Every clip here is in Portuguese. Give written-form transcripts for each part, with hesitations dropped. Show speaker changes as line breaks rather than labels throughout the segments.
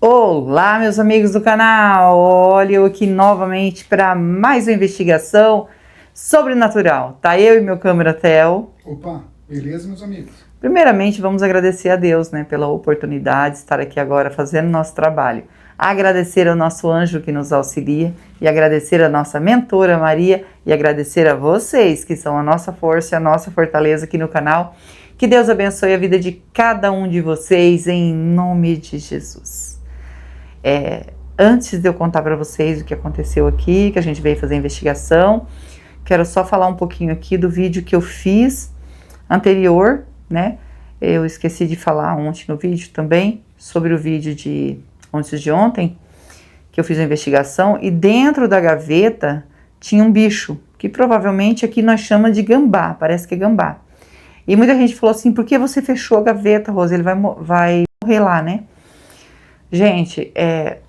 Olá, meus amigos do canal! Olha eu aqui novamente para mais uma investigação sobrenatural. Tá eu e meu câmera Theo.
Opa, beleza, meus amigos?
Primeiramente, vamos agradecer a Deus, né, pela oportunidade de estar aqui agora fazendo nosso trabalho. Agradecer ao nosso anjo que nos auxilia e agradecer a nossa mentora Maria e agradecer a vocês que são a nossa força e a nossa fortaleza aqui no canal. Que Deus abençoe a vida de cada um de vocês em nome de Jesus. Antes de eu contar para vocês o que aconteceu aqui, que a gente veio fazer a investigação, quero só falar um pouquinho aqui do vídeo que eu fiz anterior, né? Eu esqueci de falar ontem no vídeo também, sobre o vídeo de antes de ontem, que eu fiz a investigação, e dentro da gaveta tinha um bicho, que provavelmente aqui nós chamamos de gambá, parece que é gambá. E muita gente falou assim, por que você fechou a gaveta, Rosa? Ele vai morrer lá, né? Gente,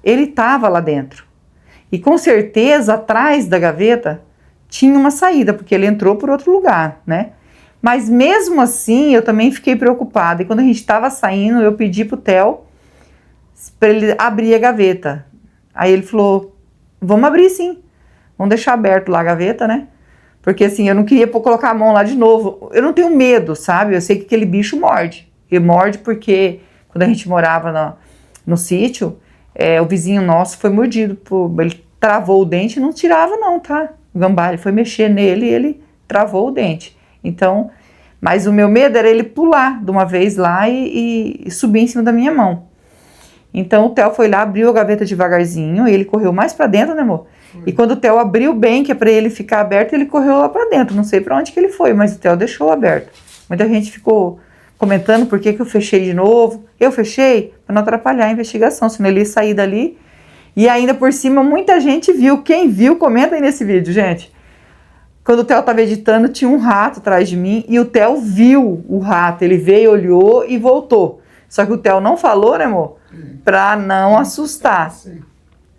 ele estava lá dentro. E com certeza, atrás da gaveta, tinha uma saída, porque ele entrou por outro lugar, né? Mas mesmo assim, eu também fiquei preocupada. E quando a gente estava saindo, eu pedi pro Theo para ele abrir a gaveta. Aí ele falou, vamos abrir sim. Vamos deixar aberto lá a gaveta, né? Porque assim, eu não queria colocar a mão lá de novo. Eu não tenho medo, sabe? Eu sei que aquele bicho morde. Ele morde porque quando a gente morava no sítio, o vizinho nosso foi mordido. Ele travou o dente e não tirava não, tá? O gambá, ele foi mexer nele e ele travou o dente. Então, mas o meu medo era ele pular de uma vez lá e subir em cima da minha mão. Então o Theo foi lá, abriu a gaveta devagarzinho, e ele correu mais pra dentro, né, amor? E quando o Theo abriu bem, que é pra ele ficar aberto, ele correu lá pra dentro. Não sei pra onde que ele foi, mas o Theo deixou aberto. Muita gente ficou comentando por que eu fechei de novo. Eu fechei pra não atrapalhar a investigação, senão ele ia sair dali. E ainda por cima, muita gente viu. Quem viu, comenta aí nesse vídeo, gente. Quando o Theo estava editando, tinha um rato atrás de mim e o Theo viu o rato. Ele veio, olhou e voltou. Só que o Theo não falou, né, amor? Pra não assustar.
Sim.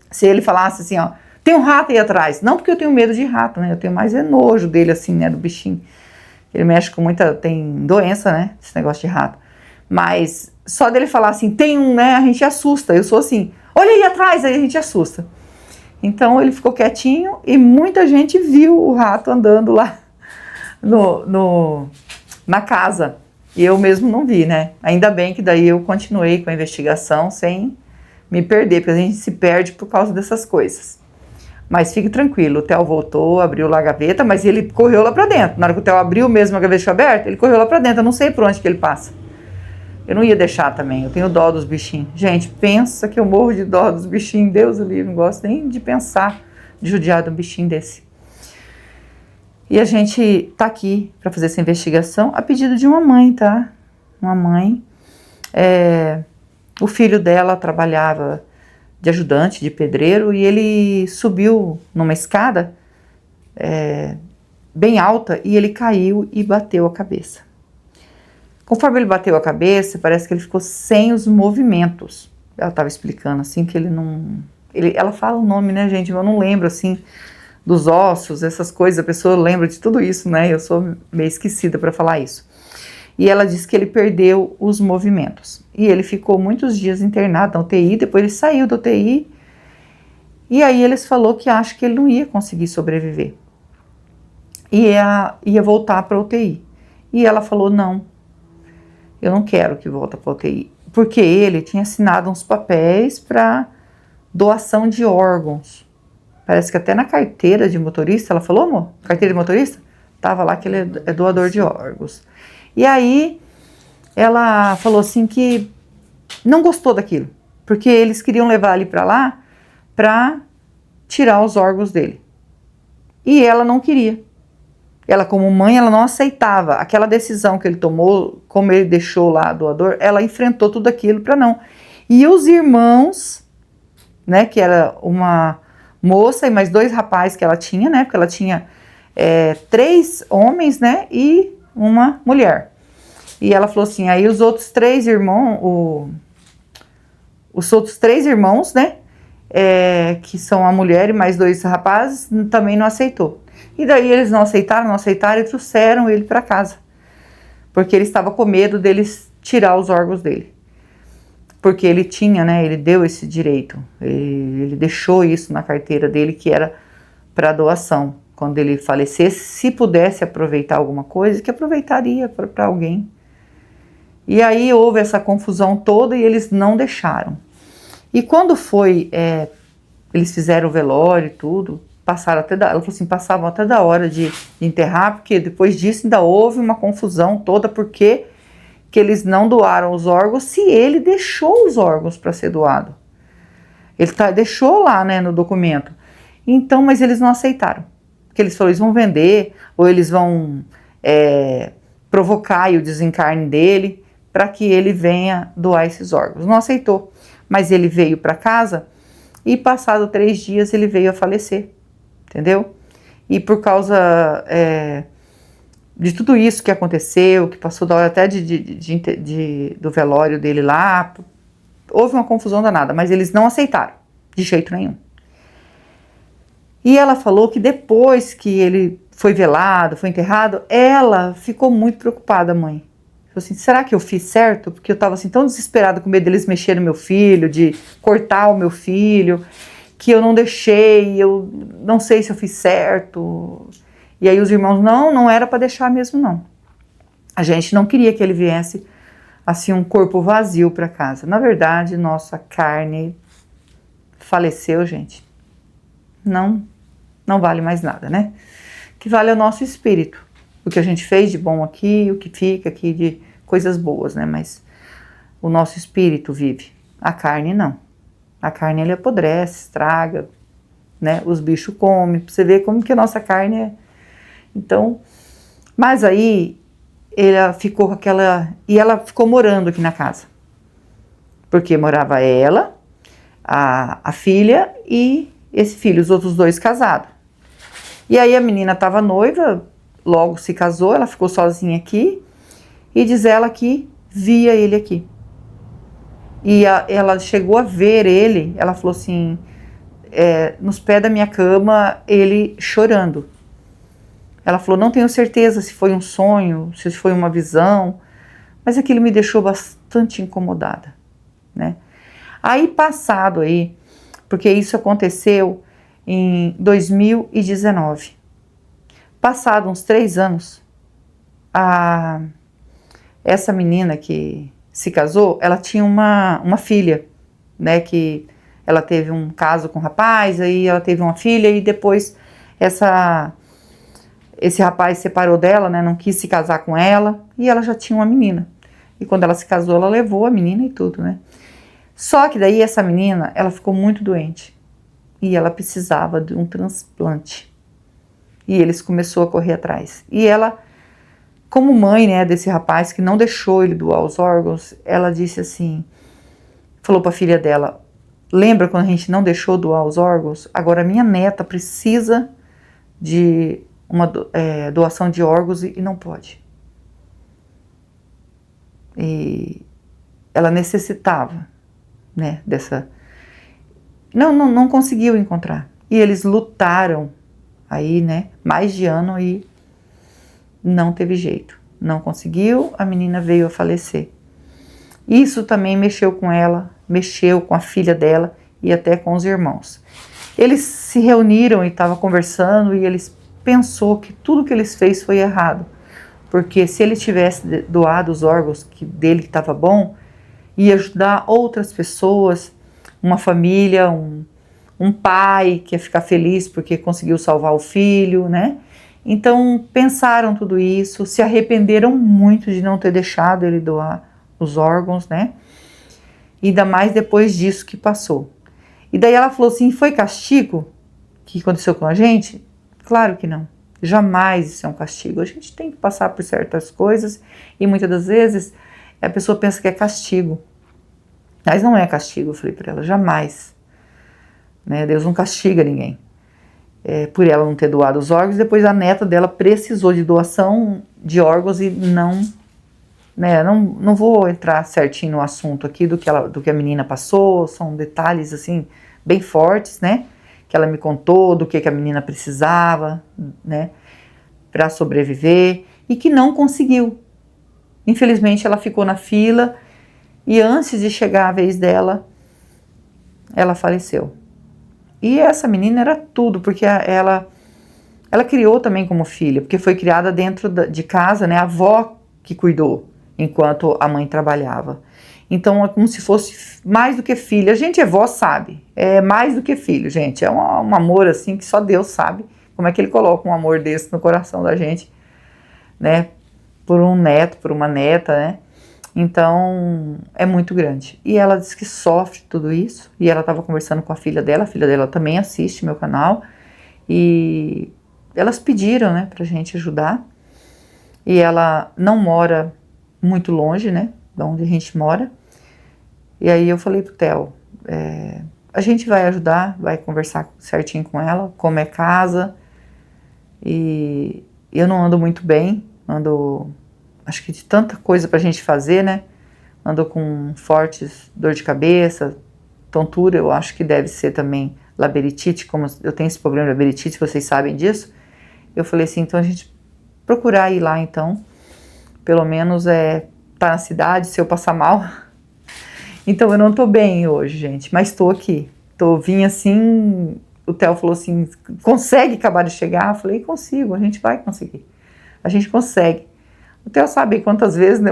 Se ele falasse assim, ó, tem um rato aí atrás. Não porque eu tenho medo de rato, né? Eu tenho mais nojo dele, assim, né, do bichinho. Ele mexe com tem doença, né, esse negócio de rato. Mas só dele falar assim, tem um, né, a gente assusta. Eu sou assim, olha aí atrás, aí a gente assusta. Então ele ficou quietinho e muita gente viu o rato andando lá na casa. E eu mesmo não vi, né? Ainda bem que daí eu continuei com a investigação sem me perder, porque a gente se perde por causa dessas coisas. Mas fique tranquilo, o Theo voltou, abriu lá a gaveta, mas ele correu lá pra dentro. Na hora que o Theo abriu mesmo a gaveta aberta, ele correu lá pra dentro. Eu não sei por onde que ele passa. Eu não ia deixar também, eu tenho dó dos bichinhos. Gente, pensa que eu morro de dó dos bichinhos. Deus o livre, não gosto nem de pensar de judiar de um bichinho desse. E a gente tá aqui para fazer essa investigação a pedido de uma mãe, tá? Uma mãe. O filho dela trabalhava de ajudante, de pedreiro, e ele subiu numa escada bem alta e ele caiu e bateu a cabeça. Conforme ele bateu a cabeça, parece que ele ficou sem os movimentos. Ela estava explicando assim que ele não... ela fala o nome, né, gente? Eu não lembro assim dos ossos, essas coisas. A pessoa lembra de tudo isso, né? Eu sou meio esquecida para falar isso. E ela disse que ele perdeu os movimentos. E ele ficou muitos dias internado na UTI. Depois ele saiu da UTI. E aí eles falou que acho que ele não ia conseguir sobreviver. Ia voltar para a UTI. E ela falou, não. Eu não quero que volte para a UTI, porque ele tinha assinado uns papéis para doação de órgãos. Parece que até na carteira de motorista, ela falou, amor? Carteira de motorista? Tava lá que ele é doador de órgãos. E aí, ela falou assim que não gostou daquilo, porque eles queriam levar ele para lá para tirar os órgãos dele. E ela não queria. Ela, como mãe, ela não aceitava aquela decisão que ele tomou, como ele deixou lá a doador, ela enfrentou tudo aquilo para não. E os irmãos, né, que era uma moça e mais 2 rapazes que ela tinha, né, porque ela tinha 3 homens, né, e uma mulher. E ela falou assim, aí os outros 3 irmãos, né, que são a mulher e mais 2 rapazes, também não aceitou. E daí eles não aceitaram e trouxeram ele para casa. Porque ele estava com medo deles tirar os órgãos dele. porque ele tinha, né, ele deu esse direito, ele deixou isso na carteira dele, que era para doação. Quando ele falecesse, se pudesse aproveitar alguma coisa, que aproveitaria para alguém. E aí houve essa confusão toda e eles não deixaram. E quando foi, eles fizeram o velório e tudo, passaram até ela falou assim, passavam até da hora de enterrar, porque depois disso ainda houve uma confusão toda, porque que eles não doaram os órgãos, se ele deixou os órgãos para ser doado. Ele deixou lá, né, no documento. Então, mas eles não aceitaram. Porque eles falaram, eles vão vender, ou eles vão provocar o desencarne dele, para que ele venha doar esses órgãos. Não aceitou. Mas ele veio para casa e passado 3 dias ele veio a falecer. Entendeu? E por causa de tudo isso que aconteceu, que passou da hora até do velório dele lá, houve uma confusão danada, mas eles não aceitaram, de jeito nenhum. E ela falou que depois que ele foi velado, foi enterrado, ela ficou muito preocupada, mãe. Falou assim, será que eu fiz certo? Porque eu estava assim tão desesperada com medo deles mexerem no meu filho, de cortar o meu filho, que eu não deixei, eu não sei se eu fiz certo. E aí os irmãos, não era para deixar mesmo não. A gente não queria que ele viesse assim um corpo vazio para casa. Na verdade, nossa carne faleceu, gente. Não vale mais nada, né? O que vale é o nosso espírito. O que a gente fez de bom aqui, o que fica aqui de coisas boas, né? Mas o nosso espírito vive. A carne não. A carne, ele apodrece, estraga, né? Os bichos comem, pra você ver como que a nossa carne é. Então, mas aí, ela ficou com aquela... E ela ficou morando aqui na casa. Porque morava ela, a filha e esse filho, os outros 2 casados. E aí a menina estava noiva, logo se casou, ela ficou sozinha aqui. E diz ela que via ele aqui. E ela chegou a ver ele, ela falou assim, nos pés da minha cama, ele chorando. Ela falou, não tenho certeza se foi um sonho, se foi uma visão, mas aquilo me deixou bastante incomodada, né? Aí passado aí, porque isso aconteceu em 2019, passado uns 3 anos, essa menina que se casou, ela tinha uma filha, né, que ela teve um caso com um rapaz, aí ela teve uma filha e depois esse rapaz separou dela, né, não quis se casar com ela e ela já tinha uma menina. E quando ela se casou, ela levou a menina e tudo, né. Só que daí essa menina, ela ficou muito doente e ela precisava de um transplante. E eles começaram a correr atrás. E ela, como mãe, né, desse rapaz que não deixou ele doar os órgãos, ela disse assim, falou para a filha dela, lembra quando a gente não deixou doar os órgãos? Agora minha neta precisa de uma doação de órgãos e não pode. E ela necessitava, né, dessa... Não conseguiu encontrar. E eles lutaram aí, né, mais de ano e não teve jeito. Não conseguiu, a menina veio a falecer. Isso também mexeu com ela, mexeu com a filha dela e até com os irmãos. Eles se reuniram e estavam conversando e eles pensou que tudo que eles fez foi errado. Porque se ele tivesse doado os órgãos dele que estava bom, ia ajudar outras pessoas, uma família, um pai que ia ficar feliz porque conseguiu salvar o filho, né? Então pensaram tudo isso, se arrependeram muito de não ter deixado ele doar os órgãos, né? Ainda mais depois disso que passou. E daí ela falou assim, foi castigo que aconteceu com a gente? Claro que não. Jamais isso é um castigo. A gente tem que passar por certas coisas e muitas das vezes a pessoa pensa que é castigo. Mas não é castigo, eu falei para ela, jamais. Né? Deus não castiga ninguém. Por ela não ter doado os órgãos, depois a neta dela precisou de doação de órgãos e não vou entrar certinho no assunto aqui do que a menina passou, são detalhes assim bem fortes, né, que ela me contou do que a menina precisava, né, para sobreviver e que não conseguiu. Infelizmente ela ficou na fila E antes de chegar a vez dela, ela faleceu. E essa menina era tudo, porque ela criou também como filha, porque foi criada dentro de casa, né? A avó que cuidou, enquanto a mãe trabalhava. Então é como se fosse mais do que filha. A gente é vó, sabe? É mais do que filho, gente. É um amor assim que só Deus sabe como é que ele coloca um amor desse no coração da gente, né? Por um neto, por uma neta, né? Então, é muito grande. E ela diz que sofre tudo isso. E ela estava conversando com a filha dela também assiste meu canal. E elas pediram, né, pra gente ajudar. E ela não mora muito longe, né, de onde a gente mora. E aí eu falei pro Theo, a gente vai ajudar, vai conversar certinho com ela, como é casa. E eu não ando muito bem, acho que de tanta coisa pra gente fazer, né? Ando com fortes dor de cabeça, tontura, eu acho que deve ser também labirintite, como eu tenho esse problema de labirintite, vocês sabem disso. Eu falei assim, então a gente procurar ir lá então, pelo menos tá na cidade, se eu passar mal. Então eu não tô bem hoje, gente, mas tô aqui. Vim assim, o Theo falou assim, consegue acabar de chegar? Eu falei, consigo, a gente vai conseguir. A gente consegue. O Theo sabe quantas vezes, né,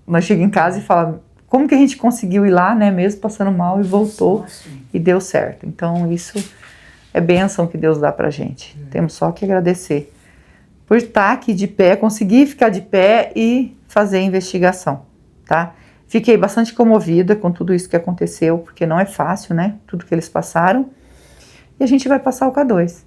nós chegamos em casa e falamos, como que a gente conseguiu ir lá, né, mesmo passando mal e voltou e deu certo. Então isso é bênção que Deus dá pra gente. Temos só que agradecer por estar aqui de pé, conseguir ficar de pé e fazer a investigação, tá? Fiquei bastante comovida com tudo isso que aconteceu, porque não é fácil, né, tudo que eles passaram. E a gente vai passar o K2.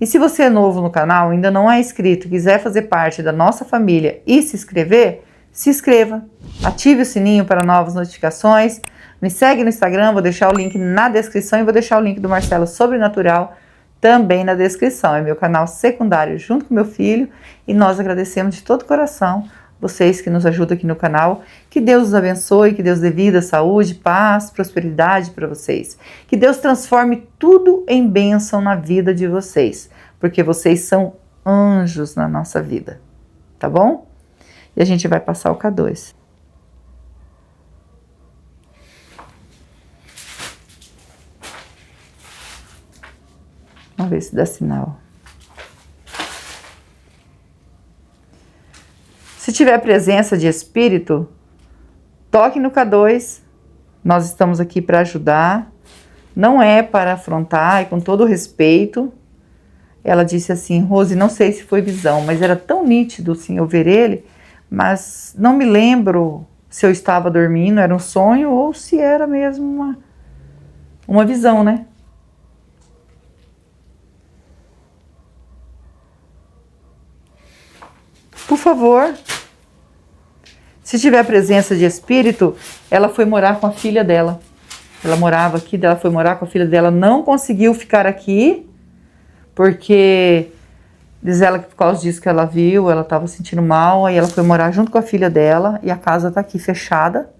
E se você é novo no canal, ainda não é inscrito, quiser fazer parte da nossa família e se inscrever, se inscreva, ative o sininho para novas notificações, me segue no Instagram, vou deixar o link na descrição e vou deixar o link do Marcelo Sobrenatural também na descrição. É meu canal secundário junto com meu filho e nós agradecemos de todo o coração vocês que nos ajudam aqui no canal. Que Deus os abençoe, que Deus dê vida, saúde, paz, prosperidade para vocês. Que Deus transforme tudo em bênção na vida de vocês, porque vocês são anjos na nossa vida, tá bom? E a gente vai passar o K2. Vamos ver se dá sinal. Se tiver presença de espírito, toque no K2. Nós estamos aqui para ajudar. Não é para afrontar, é com todo respeito. Ela disse assim, Rose, não sei se foi visão, mas era tão nítido assim, eu ver ele, mas não me lembro se eu estava dormindo, era um sonho ou se era mesmo uma visão, né? Por favor, se tiver presença de espírito, ela foi morar com a filha dela. Ela morava aqui, ela foi morar com a filha dela, não conseguiu ficar aqui, porque diz ela que por causa disso que ela viu, ela estava sentindo mal, aí ela foi morar junto com a filha dela e a casa tá aqui fechada.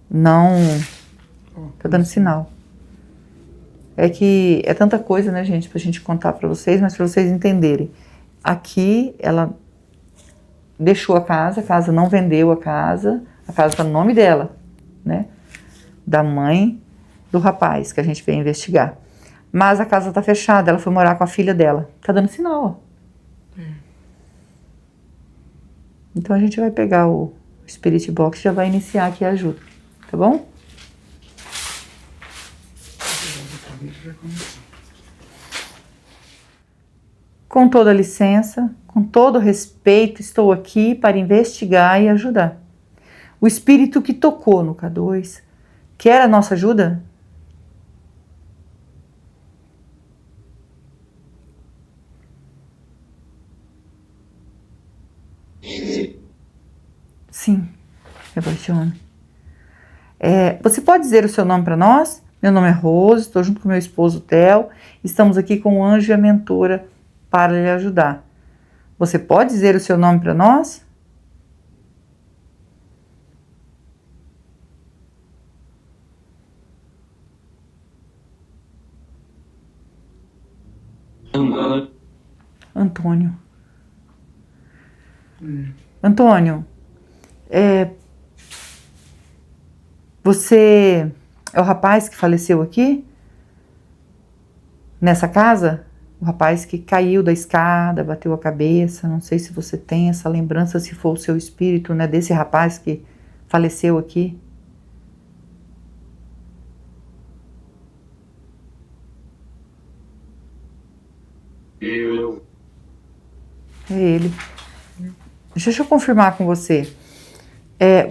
Não tá dando sinal. É que é tanta coisa, né, gente, pra gente contar pra vocês, mas pra vocês entenderem. Aqui ela deixou a casa não vendeu a casa tá no nome dela, né? Da mãe do rapaz que a gente veio investigar. Mas a casa tá fechada, ela foi morar com a filha dela. Tá dando sinal, ó. Então a gente vai pegar o Spirit Box e já vai iniciar aqui a ajuda, tá bom? Com toda licença, com todo respeito, estou aqui para investigar e ajudar. O espírito que tocou no K2 quer a nossa ajuda? Sim, Sebastião. Você pode dizer o seu nome para nós? Meu nome é Rose, estou junto com meu esposo Theo. Estamos aqui com o anjo e a mentora para lhe ajudar. Você pode dizer o seu nome para nós? Antônio. Antônio, Você é o rapaz que faleceu aqui? Nessa casa? O rapaz que caiu da escada, bateu a cabeça. Não sei se você tem essa lembrança, se for o seu espírito, né, desse rapaz que faleceu aqui. É ele. Deixa eu confirmar com você.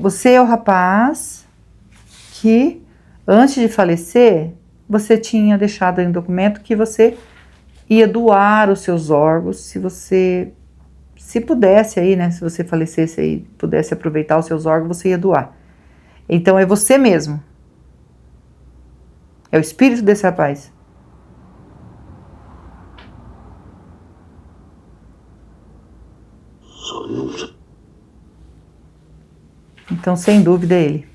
Você é o rapaz que, antes de falecer, você tinha deixado aí um documento que você ia doar os seus órgãos, se pudesse aí, né, se você falecesse aí, pudesse aproveitar os seus órgãos, você ia doar. Então é você mesmo. É o espírito desse rapaz. Então, sem dúvida, é ele.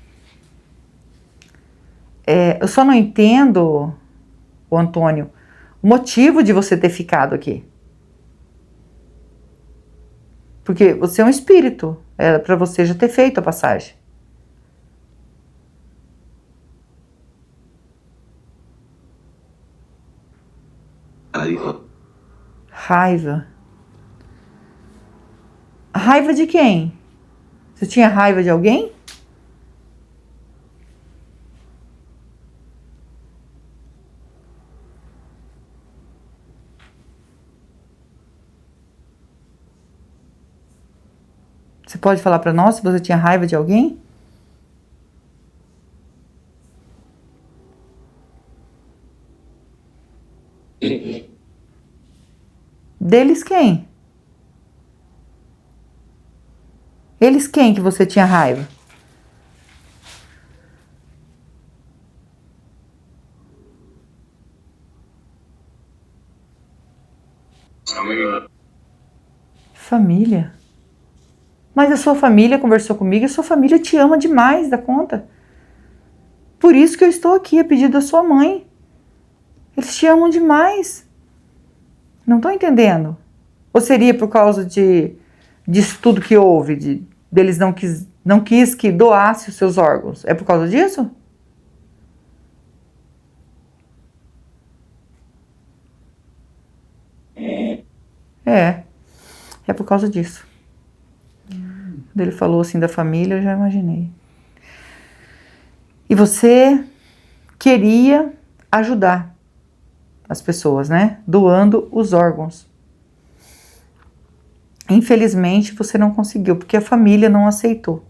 Eu só não entendo, o Antônio, o motivo de você ter ficado aqui. Porque você é um espírito. Era para você já ter feito a passagem. Raiva. Raiva de quem? Você tinha raiva de alguém? Você pode falar para nós se você tinha raiva de alguém? Deles quem? Eles quem que você tinha raiva? Família? Mas a sua família conversou comigo e a sua família te ama demais da conta. Por isso que eu estou aqui a pedido da sua mãe. Eles te amam demais. Não estou entendendo. Ou seria por causa disso tudo que houve, deles não quis que doasse os seus órgãos? É por causa disso? É por causa disso. Quando ele falou assim da família, eu já imaginei. E você queria ajudar as pessoas, né? Doando os órgãos. Infelizmente, você não conseguiu, porque a família não aceitou.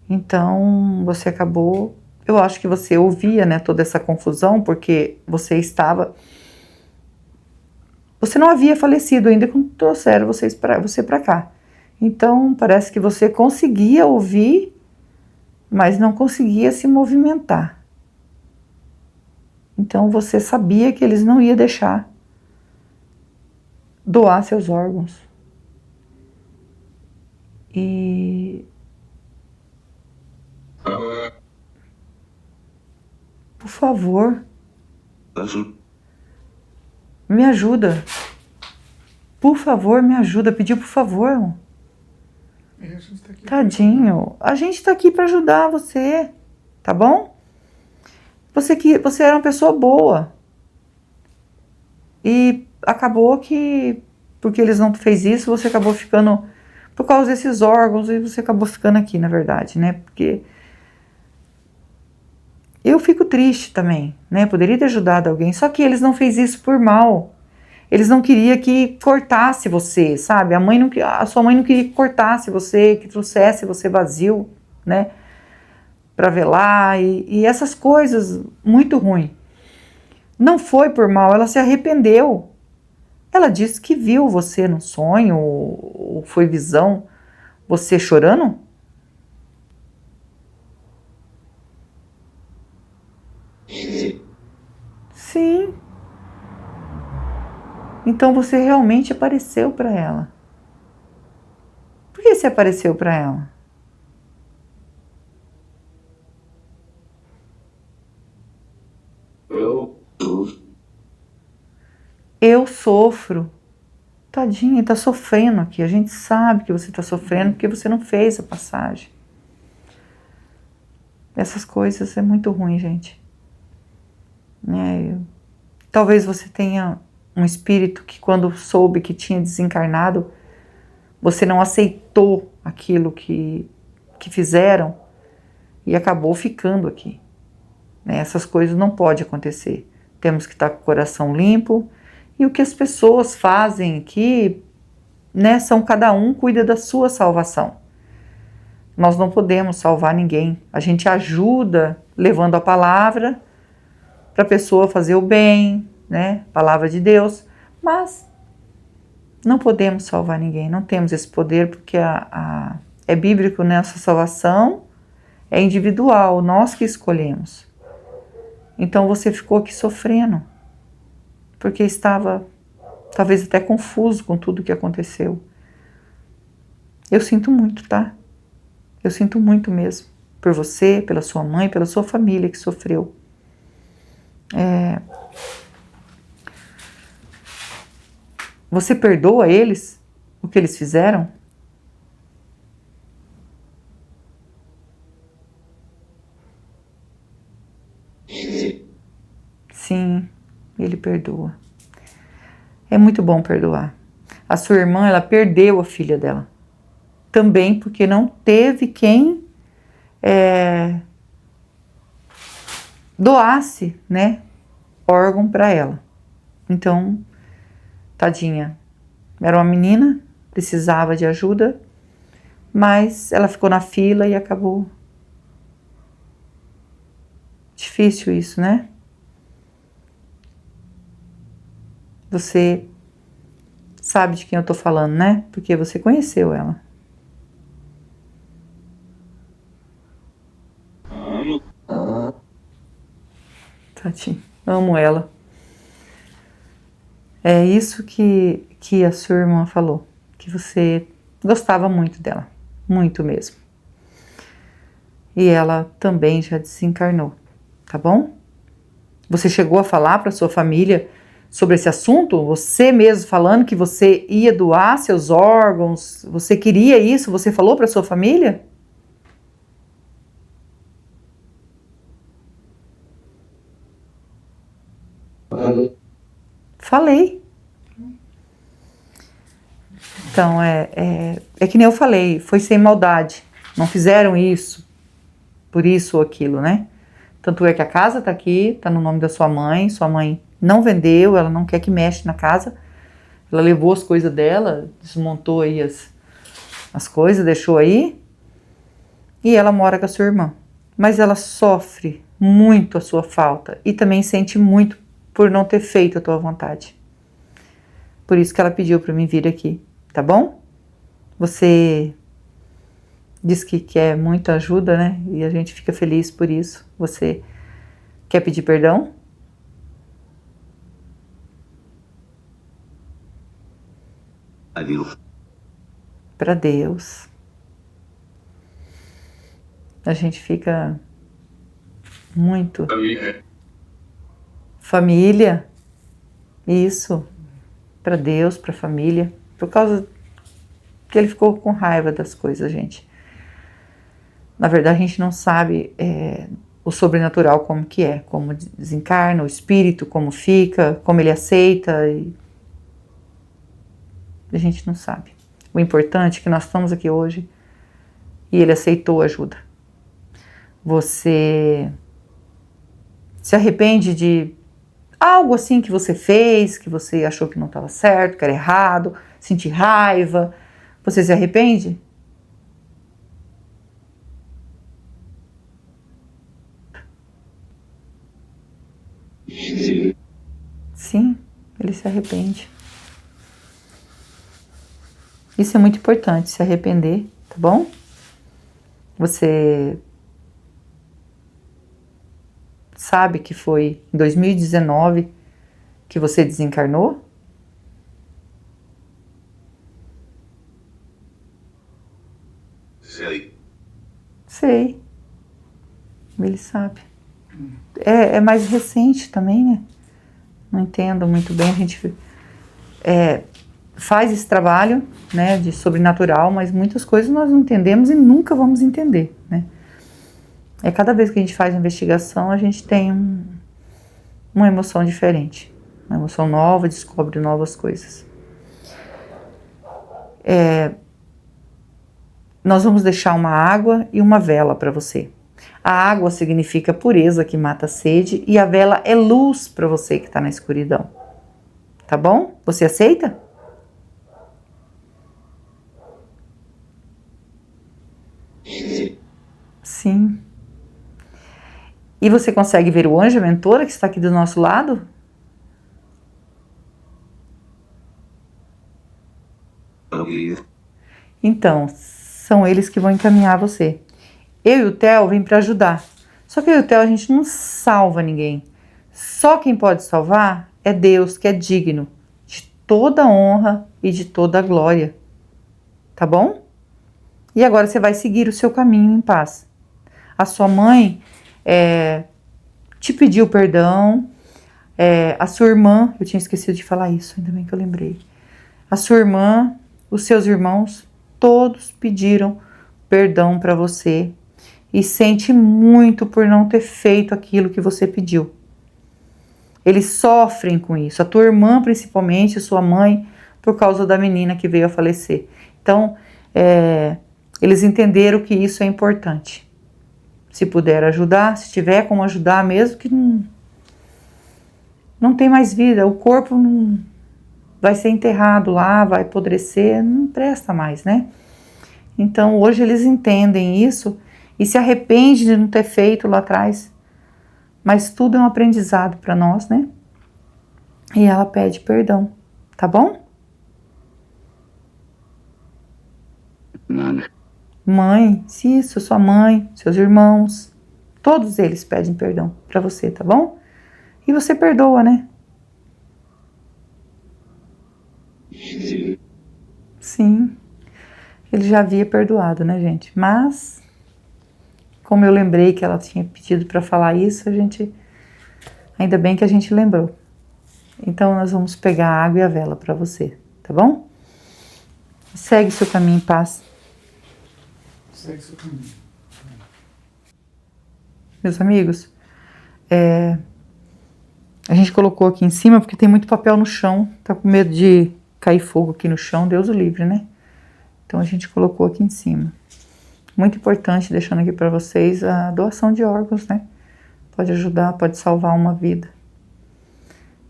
Então, você acabou... Eu acho que você ouvia, né, toda essa confusão, porque você não havia falecido ainda quando trouxeram você para cá. Então, parece que você conseguia ouvir, mas não conseguia se movimentar. Então, você sabia que eles não iam deixar doar seus órgãos. E... por favor, me ajuda. Por favor, me ajuda. Pediu por favor. Tadinho. A gente tá aqui para ajudar você. Tá bom? Você era uma pessoa boa. E acabou que, porque eles não fez isso, você acabou ficando, por causa desses órgãos, e você acabou ficando aqui, na verdade, né? Porque eu fico triste também, né? Poderia ter ajudado alguém, só que eles não fez isso por mal. Eles não queriam que cortasse você, sabe? A sua mãe não queria que cortasse você, que trouxesse você vazio, né? Para velar e essas coisas muito ruins. Não foi por mal, ela se arrependeu. Ela disse que viu você no sonho, ou foi visão, você chorando? Sim. Então você realmente apareceu para ela. Por que você apareceu para ela? Eu sofro. Tadinha, tá sofrendo aqui. A gente sabe que você tá sofrendo porque você não fez a passagem. Essas coisas é muito ruim, gente. Talvez você tenha um espírito que quando soube que tinha desencarnado, você não aceitou aquilo que fizeram e acabou ficando aqui. Essas coisas não podem acontecer. Temos que estar com o coração limpo. E o que as pessoas fazem aqui, são cada um cuida da sua salvação. Nós não podemos salvar ninguém. A gente ajuda levando a palavra para a pessoa fazer o bem, palavra de Deus, mas não podemos salvar ninguém, não temos esse poder, porque é bíblico, essa salvação é individual, nós que escolhemos. Então você ficou aqui sofrendo, porque estava talvez até confuso com tudo que aconteceu. Eu sinto muito, tá? Eu sinto muito mesmo, por você, pela sua mãe, pela sua família que sofreu. Você perdoa eles, o que eles fizeram? Sim, ele perdoa. É muito bom perdoar. A sua irmã, ela perdeu a filha dela. Também porque não teve quem doasse, órgão para ela. Então, tadinha, era uma menina, precisava de ajuda, mas ela ficou na fila e acabou. Difícil isso, né? Você sabe de quem eu tô falando, né? Porque você conheceu ela. Tadinha, amo ela. É isso que a sua irmã falou, que você gostava muito dela, muito mesmo. E ela também já desencarnou, tá bom? Você chegou a falar para sua família sobre esse assunto? Você mesmo falando que você ia doar seus órgãos, você queria isso? Você falou para sua família? Falei. Então, é que nem eu falei, foi sem maldade. Não fizeram isso, por isso ou aquilo, né? Tanto é que a casa tá aqui, tá no nome da sua mãe não vendeu, ela não quer que mexa na casa. Ela levou as coisas dela, desmontou aí as coisas, deixou aí. E ela mora com a sua irmã. Mas ela sofre muito a sua falta e também sente muito por não ter feito a tua vontade. Por isso que ela pediu para mim vir aqui, tá bom? Você diz que quer muita ajuda, né? E a gente fica feliz por isso. Você quer pedir perdão? Para Deus. A gente fica muito... Família. Isso. Para Deus, para a família. Por causa que ele ficou com raiva das coisas, gente. Na verdade, a gente não sabe o sobrenatural como que é. Como desencarna, o espírito, como fica, como ele aceita. A gente não sabe. O importante é que nós estamos aqui hoje e ele aceitou a ajuda. Você se arrepende de algo assim que você fez, que você achou que não estava certo, que era errado, sentir raiva? Você se arrepende? Sim, ele se arrepende. Isso é muito importante, se arrepender, tá bom? Você sabe que foi em 2019 que você desencarnou? Sei. Ele sabe. É mais recente também, né? Não entendo muito bem. A gente faz esse trabalho, né, de sobrenatural, mas muitas coisas nós não entendemos e nunca vamos entender, né? Cada vez que a gente faz investigação, a gente tem uma emoção diferente. Uma emoção nova, descobre novas coisas. Nós vamos deixar uma água e uma vela para você. A água significa pureza, que mata a sede, e a vela é luz para você que está na escuridão. Tá bom? Você aceita? Sim. E você consegue ver o anjo mentora que está aqui do nosso lado? Então, são eles que vão encaminhar você. Eu e o Theo vim para ajudar. Só que eu e o Theo, a gente não salva ninguém. Só quem pode salvar é Deus, que é digno de toda honra e de toda glória. Tá bom? E agora você vai seguir o seu caminho em paz. A sua mãe te pediu perdão. A sua irmã, eu tinha esquecido de falar isso, ainda bem que eu lembrei. A sua irmã, os seus irmãos, todos pediram perdão para você e sente muito por não ter feito aquilo que você pediu. Eles sofrem com isso, a tua irmã principalmente, sua mãe, por causa da menina que veio a falecer. Então, eles entenderam que isso é importante. Se puder ajudar, se tiver como ajudar, mesmo que não tem mais vida, o corpo não vai ser enterrado lá, vai apodrecer, não presta mais, né? Então, hoje eles entendem isso e se arrependem de não ter feito lá atrás. Mas tudo é um aprendizado para nós, né? E ela pede perdão, tá bom? Mãe, se isso, sua mãe, seus irmãos, todos eles pedem perdão para você, tá bom? E você perdoa, né? Sim, ele já havia perdoado, né, gente? Mas, como eu lembrei que ela tinha pedido para falar isso, ainda bem que a gente lembrou. Então, nós vamos pegar a água e a vela para você, tá bom? Segue seu caminho em paz.
Segue seu caminho.
Meus amigos, a gente colocou aqui em cima porque tem muito papel no chão, tá com medo de cair fogo aqui no chão, Deus o livre, né? Então a gente colocou aqui em cima. Muito importante, deixando aqui para vocês a doação de órgãos, né? Pode ajudar, pode salvar uma vida.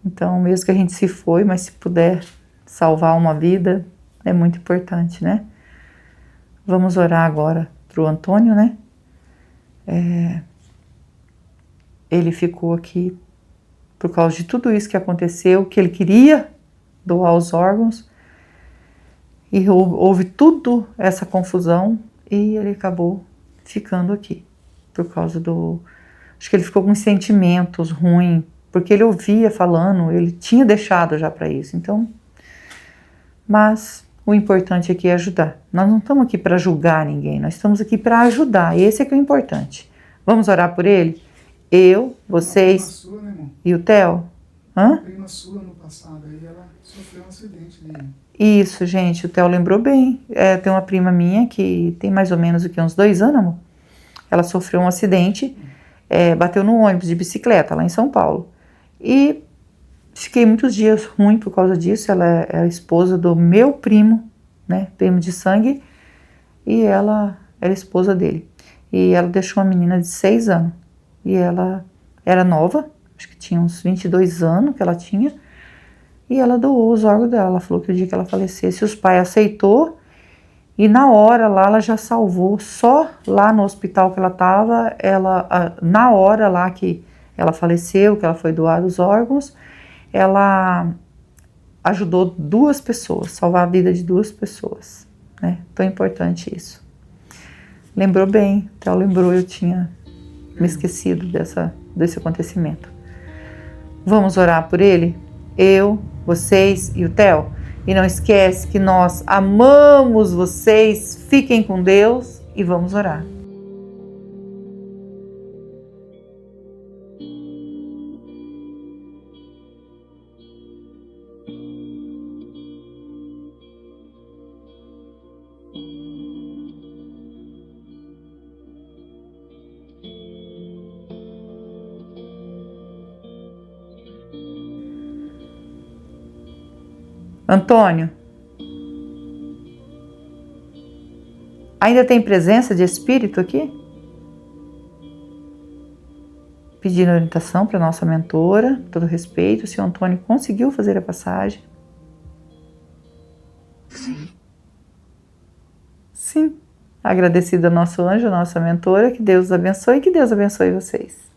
Então, mesmo que a gente se foi, mas se puder salvar uma vida, é muito importante, né? Vamos orar agora pro Antônio, né? Ele ficou aqui por causa de tudo isso que aconteceu, que ele queria doar os órgãos, e houve tudo essa confusão, e ele acabou ficando aqui, por causa acho que ele ficou com sentimentos ruins, porque ele ouvia falando, ele tinha deixado já para isso, então, mas o importante aqui é ajudar. Nós não estamos aqui para julgar ninguém, nós estamos aqui para ajudar, esse é que é o importante. Vamos orar por ele? Eu, vocês
Sua, né, irmão?
e o Theo?
Uma prima sua no passado, aí ela sofreu um acidente.
Isso, gente, o Theo lembrou bem. Tem uma prima minha que tem mais ou menos uns 2 anos, amor. Ela sofreu um acidente, bateu no ônibus de bicicleta lá em São Paulo. E fiquei muitos dias ruim por causa disso. Ela é a esposa do meu primo, né, primo de sangue, e ela era esposa dele. E ela deixou uma menina de 6 anos. E ela era nova, acho que tinha uns 22 anos que ela tinha, e ela doou os órgãos dela. Ela falou que o dia que ela falecesse, os pais aceitou, e na hora lá ela já salvou, só lá no hospital que ela estava, na hora lá que ela faleceu, que ela foi doar os órgãos, ela ajudou 2 pessoas, salvar a vida de 2 pessoas, né? Tão importante isso. Lembrou bem, então lembrou, eu tinha me esquecido desse acontecimento. Vamos orar por ele? Eu, vocês e o Theo. E não esquece que nós amamos vocês. Fiquem com Deus e vamos orar. Antônio, ainda tem presença de espírito aqui? Pedindo orientação para nossa mentora, todo respeito, o senhor Antônio conseguiu fazer a passagem?
Sim.
Sim. Agradecido ao nosso anjo, a nossa mentora, que Deus os abençoe e que Deus abençoe vocês.